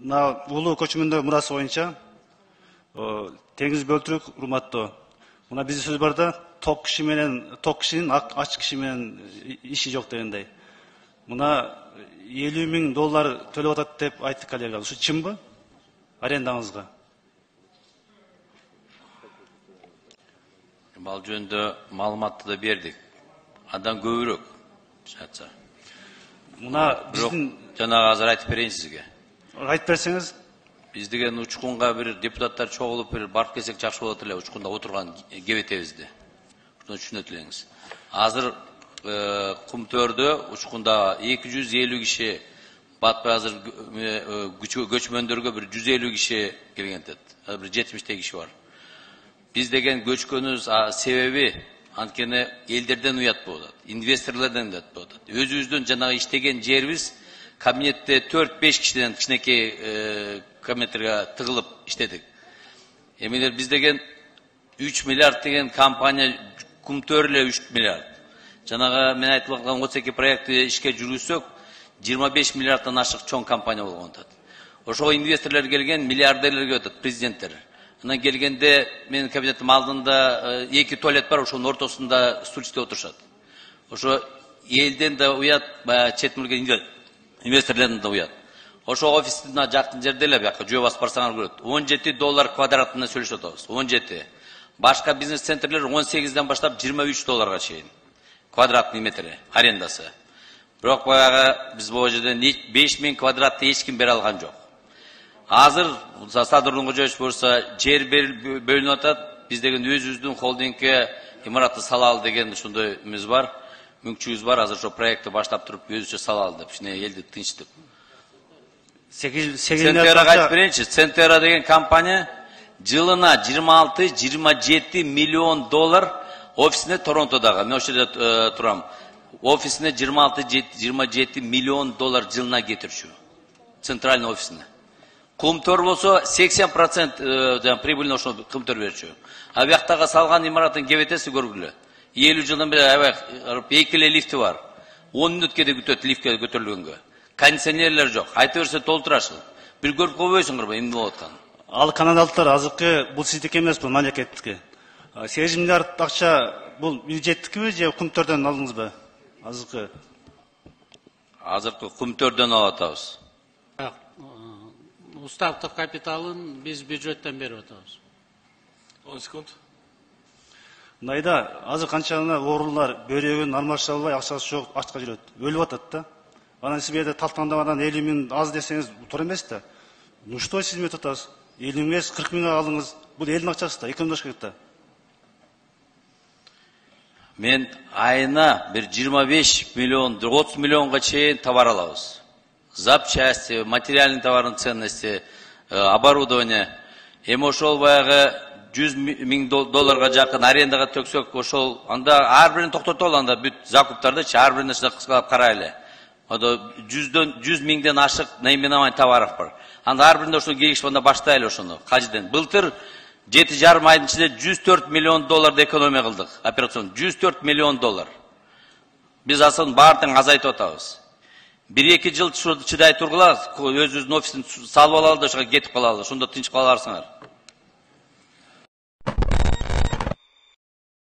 Мына улуу көчмөндө мурасы боюнча теңиз бөлтүрүк урматтоо. Мына биздин сөз бар да, ток кишинин ач киши менен иши жок дегендей. Мына $50.000 төлөп атат деп айтты коллега. Ушу чынбы? Арендаңызга. Бал жөнүндө маалыматты да бердик. Андан көбүрөөк жатса. Мына биздин жанагы азыр айтып берейин сизге. Айтып берсеңиз. Биз деген учкунга бир депутаттар чогулуп бир барып келсек жакшы болот эле, учкунда отурган кебетебизди. Ушуну түшүнөт элеңиз. Азыр Кумтөрдө учкунда 250 киши батпай, азыр көчмөндөргө бир 150 киши келген дет. Бир 70 киши бар. Биз деген көчкөнүбүз себеби анткени элдерден уят болот, инвесторлордон уят болот. Өзүбүздүн жанагы иштеген жерибиз кабинетте 4-5 кишиден кичинекей кабинеттерге тыгылып иштедик. Эмелер биз деген 3 миллиард деген компания, Кумтөр эле 3 миллиард. Жанагы мен айтып аткан 32 проектти ишке жүргүзсөк, 25 миллиарддан ашык чоң компания болгон атат. Ошого инвесторлор келген, миллиардерлерге өтөт, президенттер. Анан келгенде менин кабинеттин алдында 2 туалет бар, ошонун ортосунда стульчиде отурушат. Ошо элден да уят, чет мелден инвесторлордон да уят. Ошо офистин жакын жерде эле, бияка жөө басып барсаңар көрөт. $17 квадратына сүйлөшүп атабыз. 17. Башка бизнес центрлер 18ден баштап $23 чейин. Квадратный метри арендасы. Бирок баягы биз бул жерден 5000 квадратты эч ким бере алган жок. Азыр Садырдын кожоевич болсо жер бөлүнүп атат. Биз деген өзүбүздүн холдингке имаратты салалы деген ушундай эмес бар. Мүмкүнчүлүгүбүз бар. Азыр ошо проектти баштап туруп өзүчө салалы деп, ушуну элди тынчтып. Центера айтып берейинчи. Центера деген компания жылына 26-27 миллион доллар офисине Торонтодагы. Мен ошол жерде турам. Офисине 26-27 миллион доллар жылына кетирчү. Центральный офисине. Кумтөр болсо 80% прибыльно ошо Кумтөр берчү. А бияктагы салган имараттын кебетеси көргүлө. 50 жылдан бери аябай экиле лифти бар. 10 мүнөткө да күтөт лифтке көтөрүлгөнгө. Кондиционерлер жок. Айта берсе толтурасың. Бир көрүп койбойсуңарбы эмне болуп атканын? Ал канадалыктар азыркы бул сиздики эмес, бул мамлекеттики. 8 миллиард акча бул бюджеттикиби же Кумтөрдөн алдыңызбы? Азыркы Кумтөрдөн алып атабыз. Уставдык капиталын биз бюджеттен берип атабыз. 10 секунд. Найда азыр канча гана оорулар бөйрөгүн алмаша албай, акчасы жок, ачка жүрөт. Өлүп атат да. Анан сиз берде талтандабадан 50 миң аз десеңиз туура эмес да. Ну что сиз метип атасыз? 50 миң эмес, 40 миңге алыңыз. Бул элдин акчасы да, экономдош керек да. Мен айына бир 25 миллион, 30 миллионга чейин товар алабыз. Запчасти, материальный товардың ценности, оборудование. Эми ошол баягы 100 миң долларга жакын арендага төксөк, ошол анда ар бирин токтотолу, анда бүт закуптарды ар бирине кыскалап карайлы. 100 миңден ашык наименование товаров бар. Анда ар биринде ошону келишип баштайлы ошону. Кажыдан былтыр 7,5 айдын ичинде 104 миллион долларды экономия кылдык. Операцион 104 миллион доллар. Биз асын баардыгын азайтып атабыз. 1-2 жыл чыдай тургула, өзүбүздүн офисин салып алалы да ошого кетип калалы. Ошондо тынч кала аларсыңар.